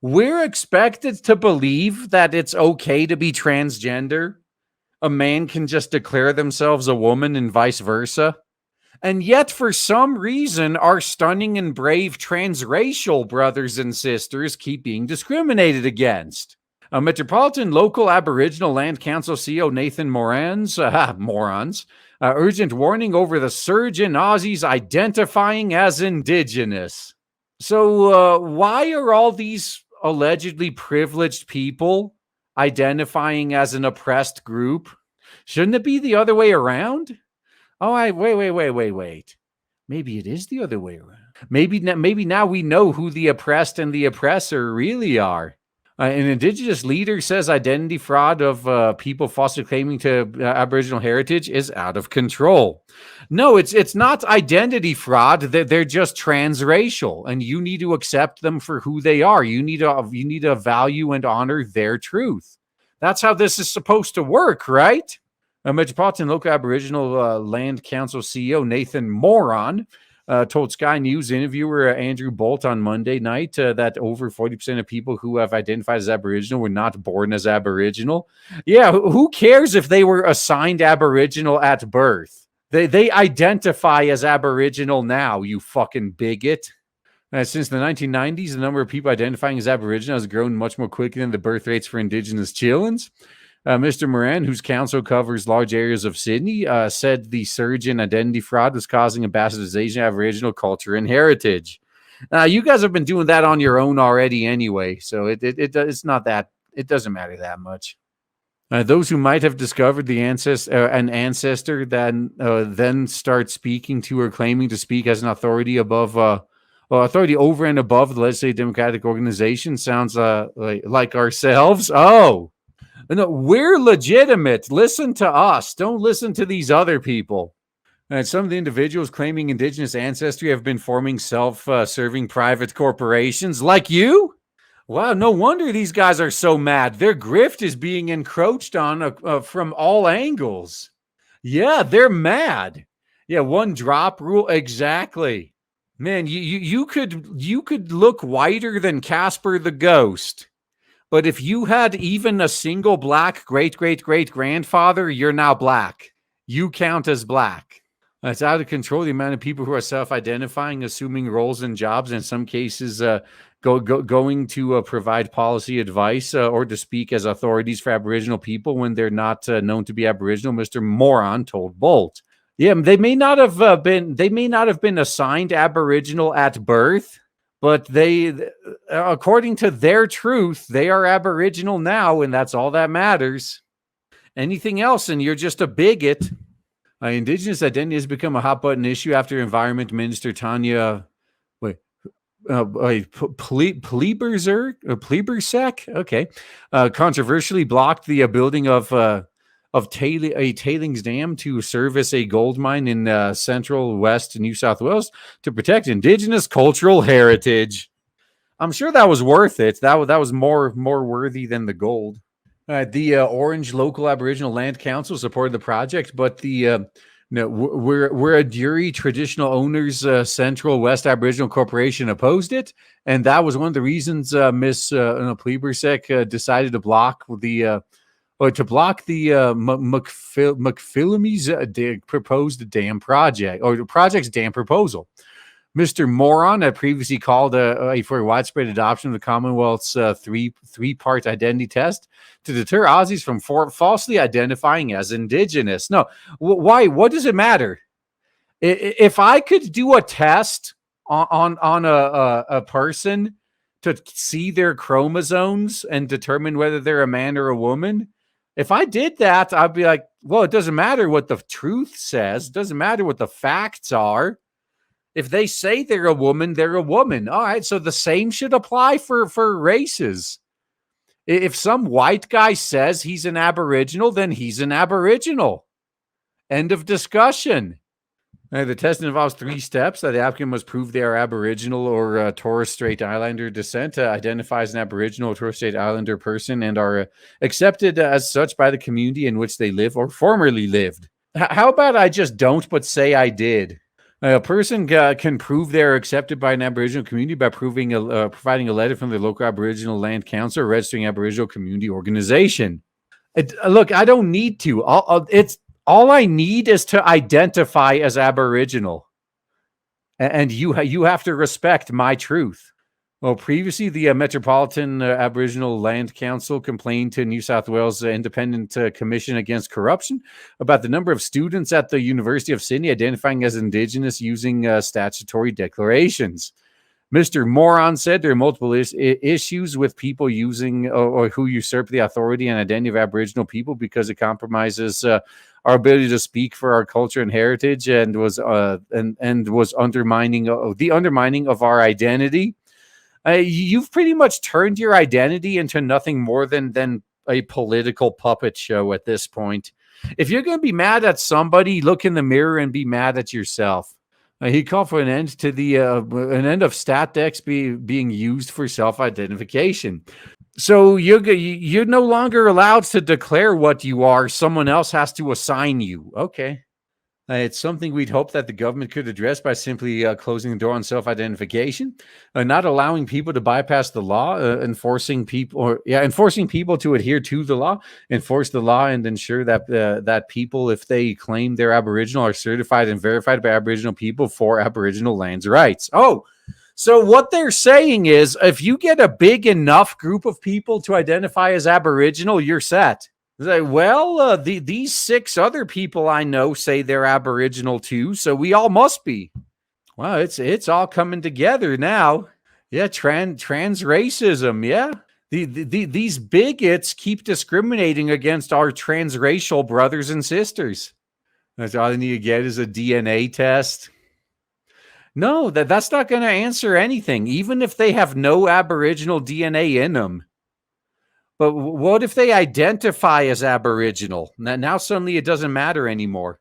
We're expected to believe that it's okay to be transgender. A man can just declare themselves a woman and vice versa. And yet, for some reason, our stunning and brave transracial brothers and sisters keep being discriminated against. Metropolitan Local Aboriginal Land Council CEO Nathan morons, urgent warning over the surge in Aussies identifying as Indigenous. So, why are all these allegedly privileged people identifying as an oppressed group? Shouldn't it be the other way around? Oh, wait. Maybe it is the other way around. Maybe now we know who the oppressed and the oppressor really are. An Indigenous leader says identity fraud of people falsely claiming to Aboriginal heritage is out of control. No, it's not identity fraud. They're just transracial, and you need to accept them for who they are. You need to value and honor their truth. That's how this is supposed to work, right? Metropolitan Local Aboriginal Land Council CEO Nathan Moron told Sky News interviewer Andrew Bolt on Monday night that over 40% of people who have identified as Aboriginal were not born as Aboriginal. Yeah, who cares if they were assigned Aboriginal at birth? They identify as Aboriginal now, you fucking bigot. Since the 1990s, the number of people identifying as Aboriginal has grown much more quickly than the birth rates for Indigenous children. Mr. Moran, whose council covers large areas of Sydney, said the surge in identity fraud was causing a bastardization of Aboriginal culture and heritage. You guys have been doing that on your own already anyway, so it's not that, it doesn't matter that much. Those who might have discovered an ancestor then start speaking to or claiming to speak as an authority authority over and above the legislative democratic organization sounds like ourselves. Oh. No, we're legitimate. Listen to us. Don't listen to these other people. And some of the individuals claiming Indigenous ancestry have been forming self-serving private corporations like you. Wow, no wonder these guys are so mad. Their grift is being encroached on from all angles. Yeah, they're mad. Yeah, one drop rule. Exactly. Man, you could look whiter than Casper the Ghost. But if you had even a single black great-great-great-grandfather, you're now black. You count as black. It's out of control, the amount of people who are self-identifying, assuming roles and jobs, in some cases going to provide policy advice or to speak as authorities for Aboriginal people when they're not known to be Aboriginal, Mr. Moron told Bolt. Yeah, they may not have been assigned Aboriginal at birth, but they, according to their truth, they are Aboriginal now, and that's all that matters. Anything else, and you're just a bigot. Indigenous identity has become a hot-button issue after Environment Minister Tanya Plebersek, controversially blocked the building of a tailings dam to service a gold mine in central west New South Wales to protect Indigenous cultural heritage. I'm sure that was worth it. That was more worthy than the gold. The Orange Local Aboriginal Land Council supported the project, but the Wiradjuri Traditional Owners Central West Aboriginal Corporation opposed it, and that was one of the reasons Miss Plebersek decided to block the McPhillamy's proposed dam project, or the project's dam proposal. Mr. Moron had previously called for widespread adoption of the Commonwealth's three-part identity test to deter Aussies from falsely identifying as Indigenous. No, why? What does it matter? If I could do a test on a person to see their chromosomes and determine whether they're a man or a woman, if I did that, I'd be like, well, it doesn't matter what the truth says. It doesn't matter what the facts are. If they say they're a woman, they're a woman. All right, so the same should apply for races. If some white guy says he's an Aboriginal, then he's an Aboriginal. End of discussion. The test involves 3 steps. The applicant must prove they are Aboriginal or Torres Strait Islander descent, identify as an Aboriginal or Torres Strait Islander person, and are accepted as such by the community in which they live or formerly lived. How about I just don't, but say I did? A person can prove they're accepted by an Aboriginal community by providing a letter from the local Aboriginal Land Council or registering Aboriginal community organization. Look, I don't need to. All I need is to identify as Aboriginal, and you have to respect my truth. Well, previously, the Metropolitan Aboriginal Land Council complained to New South Wales Independent Commission Against Corruption about the number of students at the University of Sydney identifying as Indigenous using statutory declarations. Mr. Moron said there are multiple issues with people using or who usurp the authority and identity of Aboriginal people because it compromises our ability to speak for our culture and heritage, and was undermining the undermining of our identity. You've pretty much turned your identity into nothing more than a political puppet show at this point. If you're going to be mad at somebody, look in the mirror and be mad at yourself. He called for an end to an end of stat decks being used for self-identification. So you're no longer allowed to declare what you are. Someone else has to assign you. Okay. It's something we'd hope that the government could address by simply closing the door on self-identification, not allowing people to bypass the law, enforcing people to adhere to the law, enforce the law, and ensure that that people, if they claim they're Aboriginal, are certified and verified by Aboriginal people for Aboriginal lands rights. Oh, so what they're saying is, if you get a big enough group of people to identify as Aboriginal, you're set. Well, these 6 other people I know say they're Aboriginal too, so we all must be. Well, it's all coming together now. Yeah, trans racism. Yeah, these bigots keep discriminating against our transracial brothers and sisters. That's all they need to get is a DNA test. No, that's not going to answer anything, even if they have no Aboriginal DNA in them. But what if they identify as Aboriginal? Now suddenly it doesn't matter anymore.